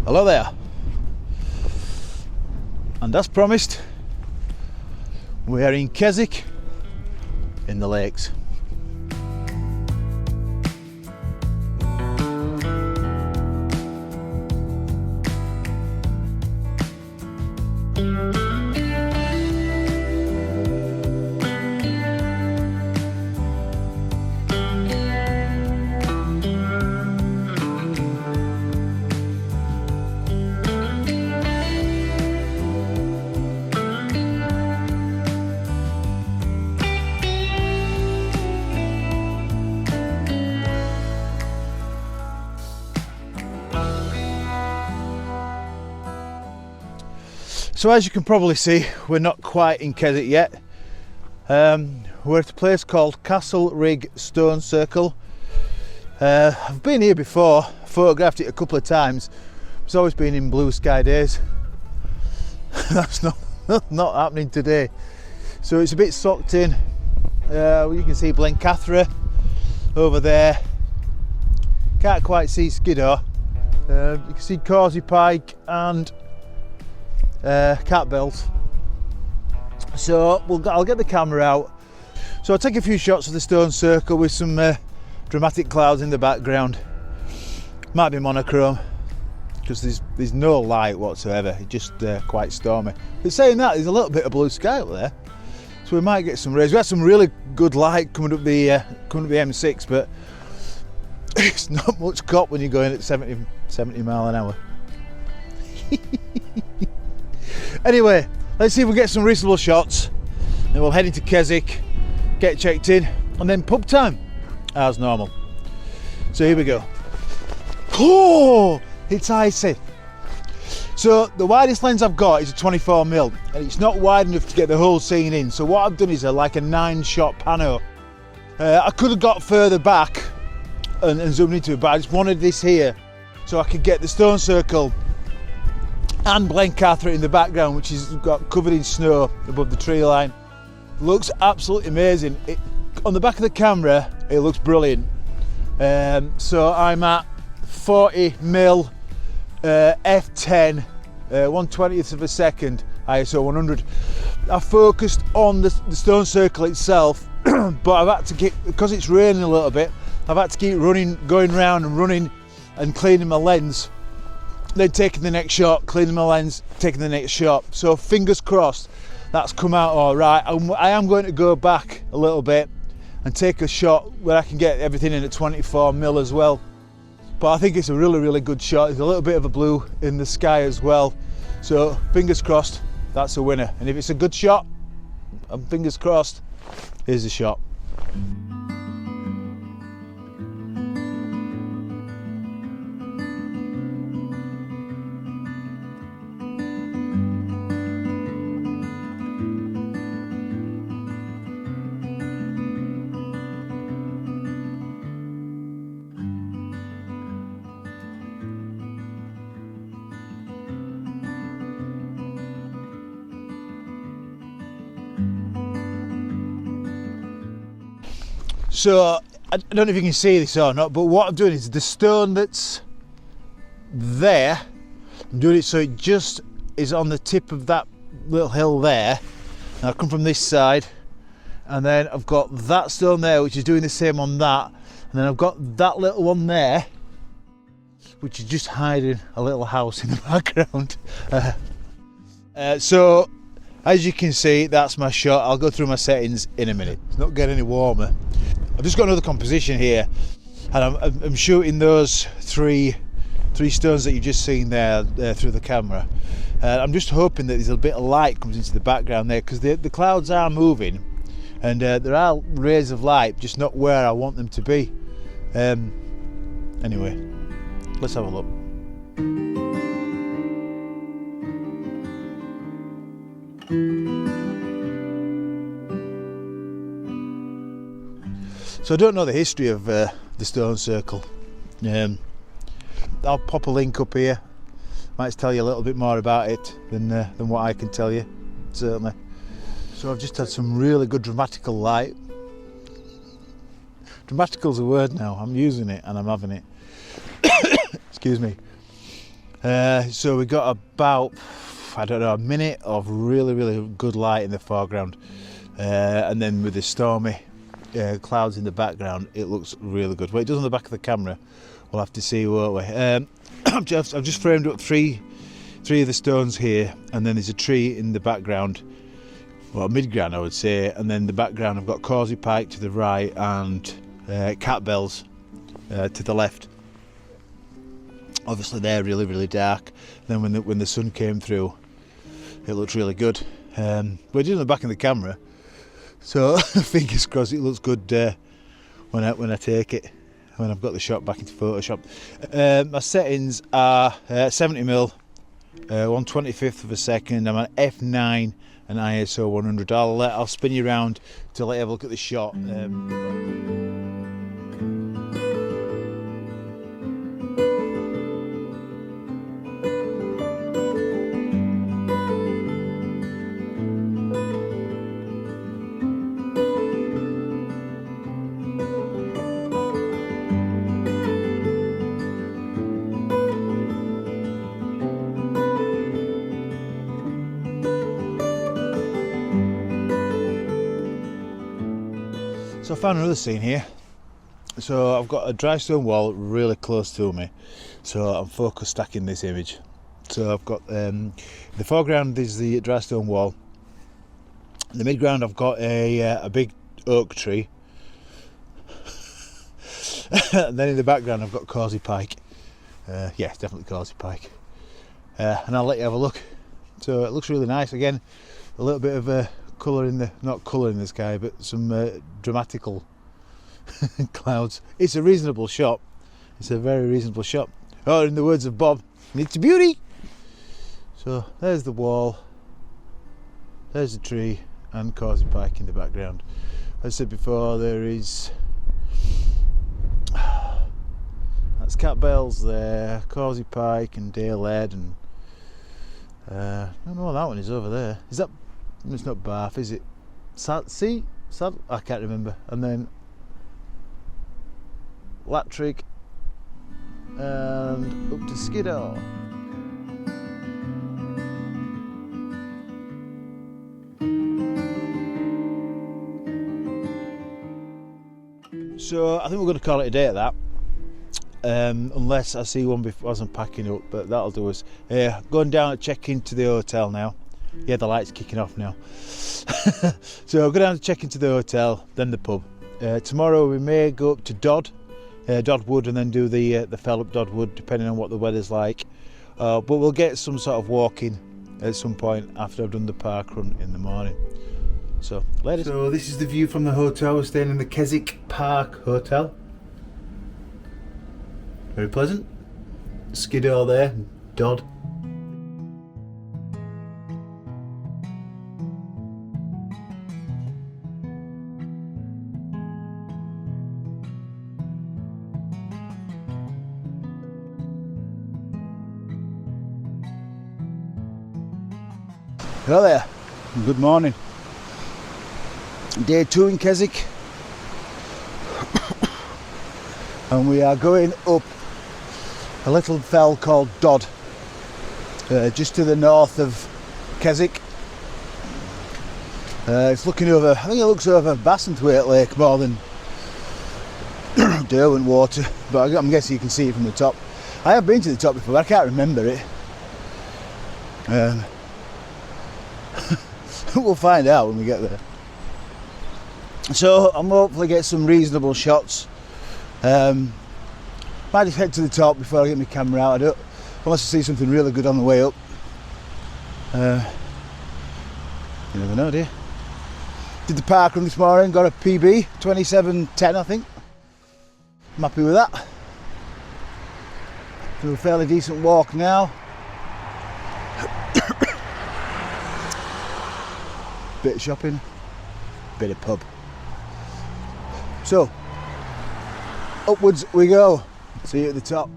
Hello there. And as promised, we are in Keswick in the lakes. So as you can probably see, we're not quite in Keswick yet. We're at a place called Castlerigg Stone Circle. I've been here before, photographed it a couple of times. It's always been in blue sky days. That's not happening today. So it's a bit socked in. You can see Blencathra over there. Can't quite see Skiddaw. You can see Causey Pike and Cat Belt. So I'll get the camera out. So I'll take a few shots of the stone circle with some dramatic clouds in the background. Might be monochrome because there's no light whatsoever. It's just quite stormy. But saying that, there's a little bit of blue sky up there, so we might get some rays. We had some really good light coming up the M6, but it's not much cop when you're going at 70 mile an hour. Anyway, let's see if we get some reasonable shots. Then we'll head into Keswick, get checked in, and then pub time as normal. So here we go. Oh, it's icy. So the widest lens I've got is a 24mm, and it's not wide enough to get the whole scene in. So what I've done is like a 9-shot pano. I could have got further back and zoomed into it, but I just wanted this here so I could get the stone circle and Blencathra in the background, which is got covered in snow above the tree line. Looks absolutely amazing. On the back of the camera, it looks brilliant. So I'm at 40mm f10, 1/20th of a second, ISO 100. I focused on the stone circle itself, but I've had to keep, because it's raining a little bit, I've had to keep going round and running and cleaning my lens, then taking the next shot, cleaning my lens, taking the next shot. So fingers crossed that's come out all right. I am going to go back a little bit and take a shot where I can get everything in at 24mm as well. But I think it's a really good shot. There's a little bit of a blue in the sky as well. So fingers crossed that's a winner. And if it's a good shot, and fingers crossed, here's the shot. So I don't know if you can see this or not, but what I'm doing is the stone that's there, I'm doing it so it just is on the tip of that little hill there. And I'll come from this side, and then I've got that stone there which is doing the same on that, and then I've got that little one there which is just hiding a little house in the background. So as you can see, that's my shot. I'll go through my settings in a minute. It's not getting any warmer. I've just got another composition here, and I'm shooting those three stones that you've just seen there through the camera. I'm just hoping that there's a bit of light comes into the background there, because the clouds are moving, and there are rays of light, just not where I want them to be. Anyway, let's have a look. So I don't know the history of the stone circle. I'll pop a link up here. Might tell you a little bit more about it than what I can tell you, certainly. So I've just had some really good dramatical light. Dramatical's a word now. I'm using it and I'm having it. Excuse me. So we got about, I don't know, a minute of really good light in the foreground, and then with the stormy clouds in the background, it looks really good. What it does on the back of the camera, we'll have to see, won't we? I've just framed up three of the stones here, and then there's a tree in the background, well, mid-ground I would say, and then the background I've got Causey Pike to the right and cat bells to the left. Obviously they're really dark. Then when the sun came through, it looked really good. But it did on the back of the camera, so fingers crossed it looks good when I take it, when I've got the shot back into Photoshop. My settings are 70mm, 1/25th of a second. I'm at f9 and ISO 100. I'll spin you around to let you have a look at the shot. So I found another scene here. So I've got a dry stone wall really close to me, so I'm focus stacking this image. So I've got the foreground is the dry stone wall. In the midground I've got a big oak tree. And then in the background I've got Causey Pike. Yeah, it's definitely Causey Pike. And I'll let you have a look. So it looks really nice. Again, a little bit of a colour in the, not colour in the sky, but some dramatical clouds. It's a reasonable shot. It's a very reasonable shot. Oh, in the words of Bob, it's a beauty. So there's the wall, there's the tree, and Causey Pike in the background. As I said before, there is, that's cat bells there, Causey Pike and Dale Head, and I don't know what that one is over there. Is that? It's not Bath, is it? Sad? I can't remember. And then Castlerigg and up to Skiddaw. So I think we're going to call it a day at that. Unless I see one before as I'm packing up, but that'll do us. Going down to check into the hotel now. Yeah, the light's kicking off now. So I'll go down to check into the hotel, then the pub. Tomorrow we may go up to Dodd, Dodd Wood, and then do the fell up Dodd Wood, depending on what the weather's like. But we'll get some sort of walking at some point after I've done the park run in the morning. So later. So this is the view from the hotel. We're staying in the Keswick Park Hotel. Very pleasant. Skiddaw there, Dodd. Hello there, good morning. Day 2 in Keswick, and we are going up a little fell called Dodd, just to the north of Keswick. It's looking over, I think it looks over Bassenthwaite Lake more than Derwent Water, but I'm guessing you can see it from the top. I have been to the top before, but I can't remember it. We'll find out when we get there. So I'm hopefully get some reasonable shots. Might just head to the top before I get my camera out. Unless I see something really good on the way up. You never know, do you? Did the park run this morning, got a PB, 27:10 I think. I'm happy with that. Do a fairly decent walk now. Bit of shopping, bit of pub. So, upwards we go. See you at the top.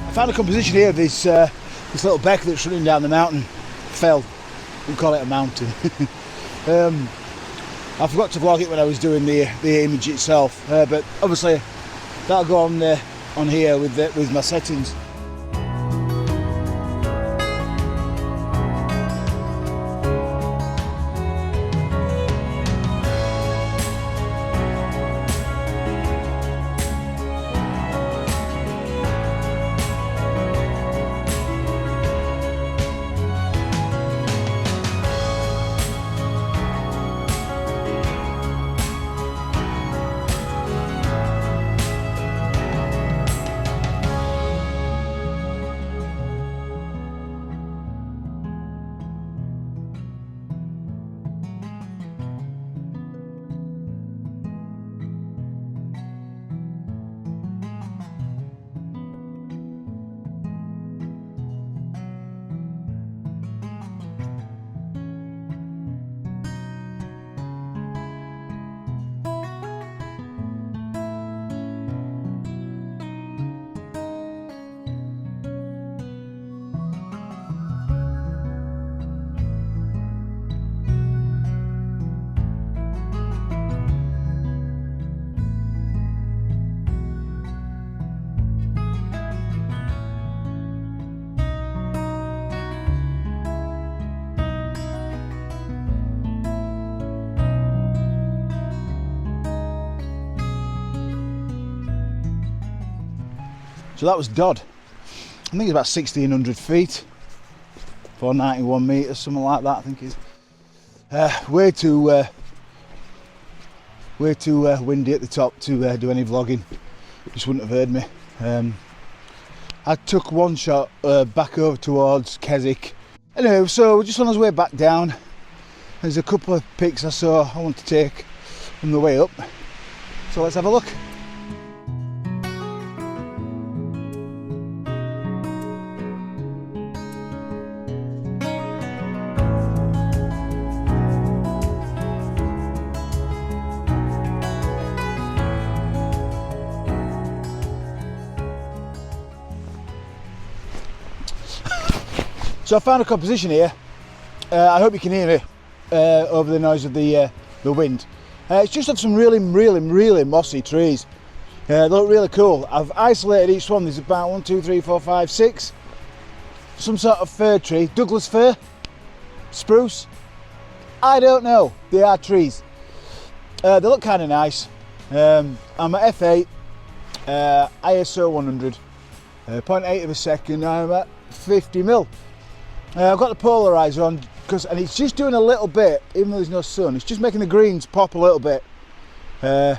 I found a composition here of this little beck that's running down the mountain, fell. we call it a mountain. I forgot to vlog it when I was doing the image itself, but obviously that'll go on here with my settings. So that was Dodd. I think it's about 1,600 feet, 491 metres, something like that. I think it's way too windy at the top to do any vlogging. Just wouldn't have heard me. I took one shot back over towards Keswick. Anyway, so we're just on our way back down. There's a couple of pics I saw I want to take on the way up. So let's have a look. So I found a composition here. I hope you can hear me over the noise of the wind. It's just of some really mossy trees. They look really cool. I've isolated each one. There's about 1, 2, 3, 4, 5, 6. Some sort of fir tree. Douglas fir? Spruce? I don't know. They are trees. They look kind of nice. I'm at f8, ISO 100, 0.8 of a second. I'm at 50 mil. I've got the polarizer on and it's just doing a little bit, even though there's no sun. It's just making the greens pop a little bit as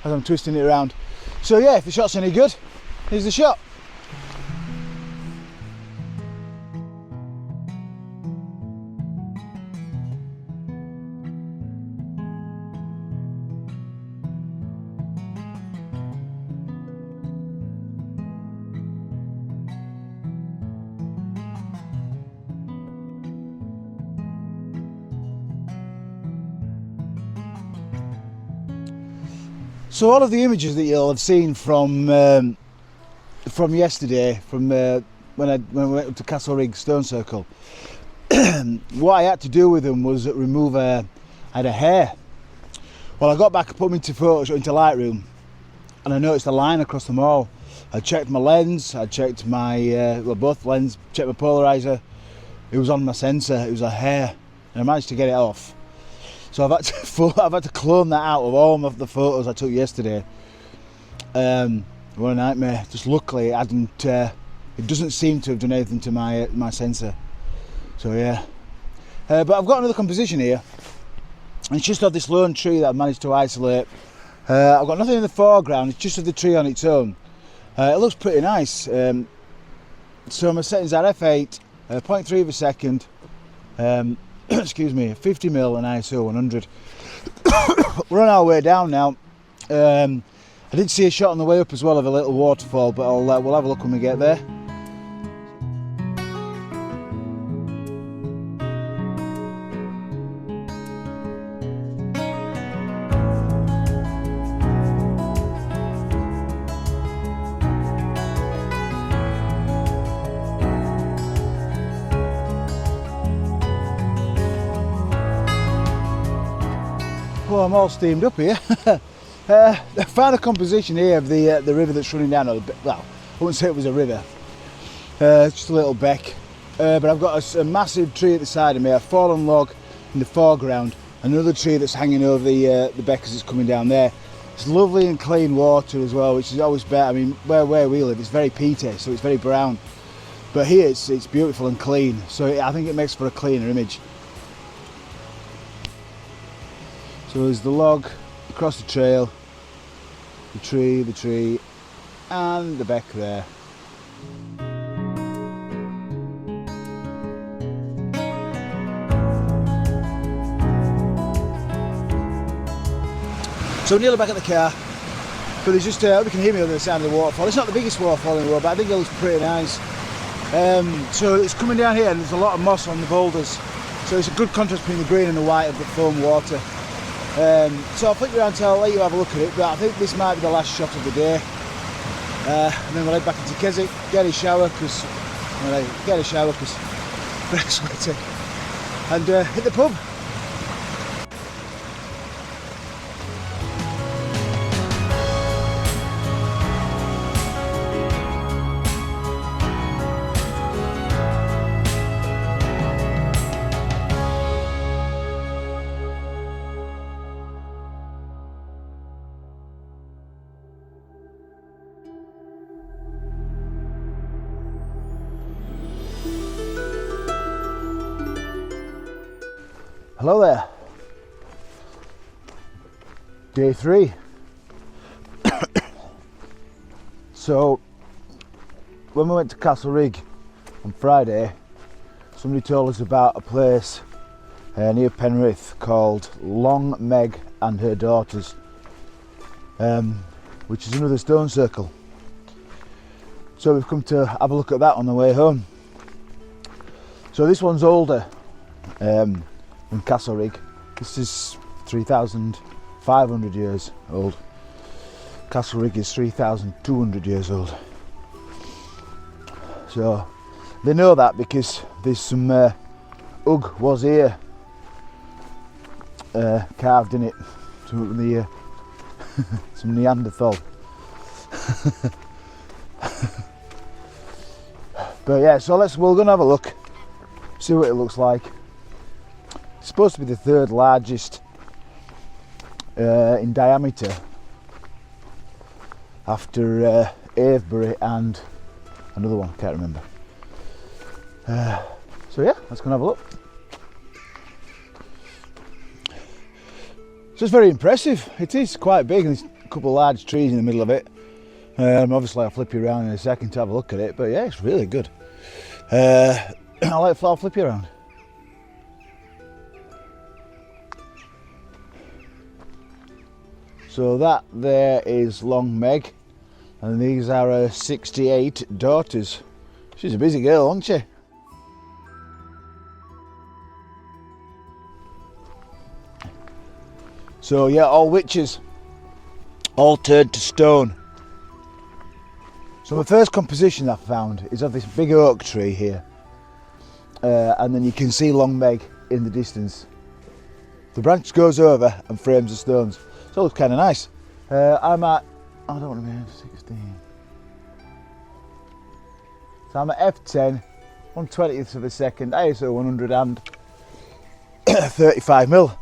I'm twisting it around. So yeah, if the shot's any good, here's the shot. So all of the images that you'll have seen from yesterday, from when we went up to Castlerigg Stone Circle, what I had to do with them was remove I had a hair. Well, I got back and put them into Lightroom, and I noticed a line across them all. I checked my lens, I checked my both lens, checked my polarizer. It was on my sensor. It was a hair, and I managed to get it off. So I've had to clone that out of all of the photos I took yesterday. What a nightmare. Just luckily it doesn't seem to have done anything to my sensor. So yeah. But I've got another composition here. And it's just of this lone tree that I've managed to isolate. I've got nothing in the foreground, it's just of the tree on its own. It looks pretty nice. So my settings are f8, 0.3 of a second. Excuse me, 50 mil and ISO 100. We're on our way down now. I did see a shot on the way up as well of a little waterfall, but we'll have a look when we get there. Well, I'm all steamed up here. I found a composition here of the river that's running down. Well, I wouldn't say it was a river. It's just a little beck. But I've got a massive tree at the side of me, a fallen log in the foreground, another tree that's hanging over the beck as it's coming down there. It's lovely and clean water as well, which is always better. I mean, where we live, it's very peaty, so it's very brown. But here it's beautiful and clean, so I think it makes for a cleaner image. So there's the log across the trail, the tree, and the beck there. So we're nearly back at the car, but there's just, we can hear me on the side of the waterfall. It's not the biggest waterfall in the world, but I think it looks pretty nice. So it's coming down here and there's a lot of moss on the boulders. So it's a good contrast between the green and the white of the foam water. So I'll flick you around, I'll let you have a look at it, but I think this might be the last shot of the day. And then we'll head back into Keswick, get a shower because very sweaty, and hit the pub. Hello there. Day 3. So when we went to Castlerigg on Friday, somebody told us about a place near Penrith called Long Meg and Her Daughters, which is another stone circle. So we've come to have a look at that on the way home. So this one's older than Castlerigg. This is 3,500 years old. Castlerigg is 3,200 years old. So they know that because there's some Ugg was here carved in it, some some Neanderthal. But yeah, so we're gonna have a look, see what it looks like. It's supposed to be the third largest in diameter after Avebury and another one, can't remember. So yeah, let's go and have a look. So it's very impressive. It is quite big, and there's a couple of large trees in the middle of it. Obviously I'll flip you around in a second to have a look at it, but yeah, it's really good. I'll flip you around. So that there is Long Meg, and these are her 68 daughters. She's a busy girl, isn't she? So yeah, all witches, all turned to stone. So the first composition I found is of this big oak tree here, and then you can see Long Meg in the distance. The branch goes over and frames the stones. So it looks kind of nice. I'm at, I don't want to be 16. So I'm at f10, 1/20th of a second, ISO 100 and 35mm.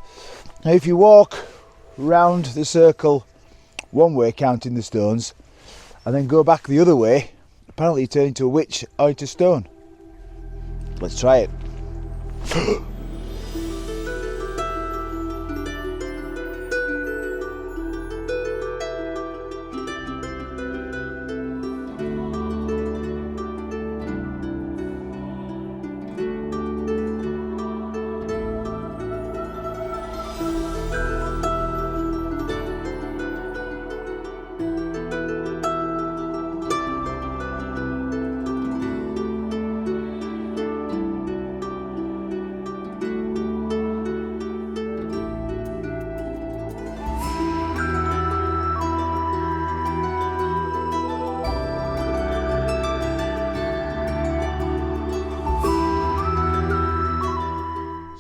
Now if you walk round the circle one way, counting the stones, and then go back the other way, apparently you turn into a witch or into stone. Let's try it.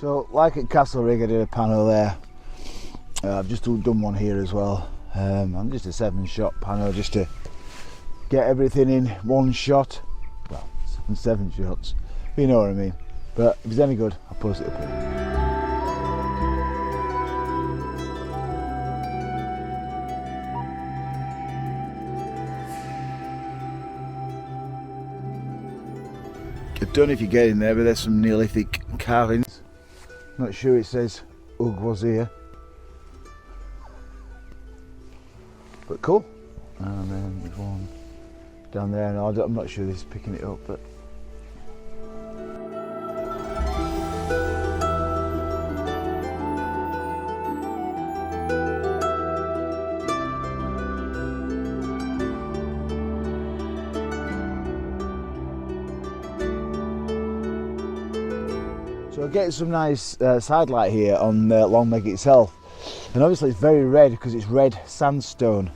So, like at Castlerigg, I did a Pano there, I've just done one here as well. I'm just a 7-shot Pano, just to get everything in one shot. Well, 7 shots, you know what I mean. But if it's any good, I'll post it up here. I don't know if you get in there, but there's some Neolithic carvings. Not sure it says Ugg was here. But cool. And then there's one down there, and I'm not sure this is picking it up, but so I'm getting some nice side light here on Long Meg itself, and obviously it's very red because it's red sandstone,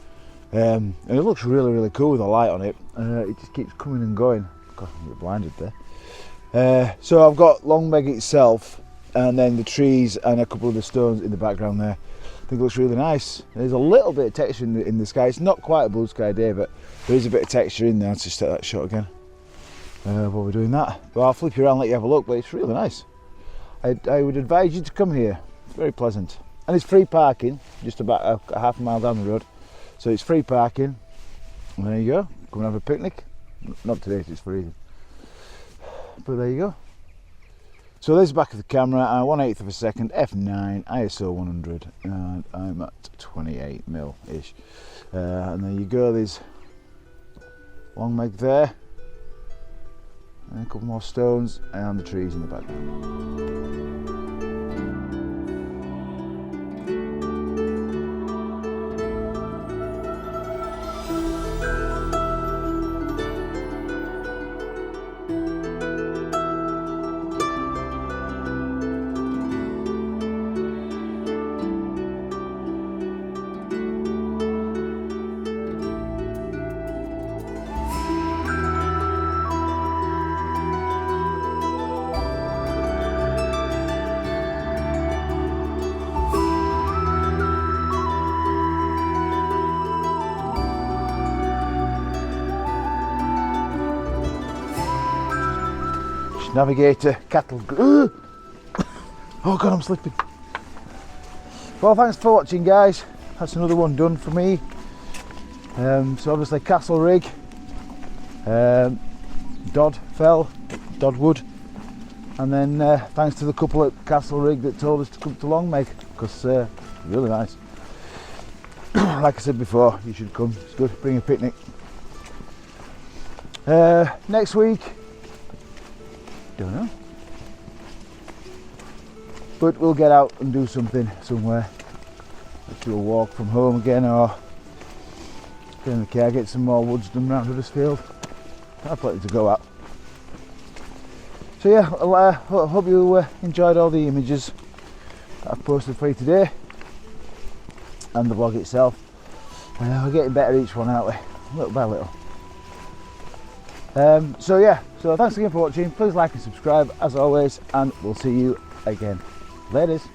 and it looks really cool with the light on it. It just keeps coming and going. God, I'm a bit blinded there. So I've got Long Meg itself, and then the trees and a couple of the stones in the background there. I think it looks really nice. There's a little bit of texture in the sky. It's not quite a blue sky day, but there is a bit of texture in there. Let's just take that shot again while we're doing that. But I'll flip you around and let you have a look, but it's really nice. I would advise you to come here. It's very pleasant, and it's free parking just about a half a mile down the road, so it's free parking. And there you go, come and have a picnic. Not today, it's freezing, but there you go. So there's the back of the camera, 1/8 of a second, f9, ISO 100, and I'm at 28mm ish. And there you go, there's Long Meg there, and a couple more stones and the trees in the background. Navigator, cattle. Oh god, I'm slipping. Well, thanks for watching, guys. That's another one done for me. So obviously Castlerigg, Dodd Wood, and then thanks to the couple at Castlerigg that told us to come to Long Meg, because really nice. Like I said before, you should come. It's good. Bring a picnic. Next week, don't know, but we'll get out and do something somewhere. Let's do a walk from home again, or get in the car, get some more woods done around Huddersfield. I've plenty to go at. So yeah, I hope you enjoyed all the images that I've posted for you today, and the vlog itself. We're getting better each one, aren't we? Little by little. So yeah, so thanks again for watching. Please like and subscribe as always, and we'll see you again. Ladies.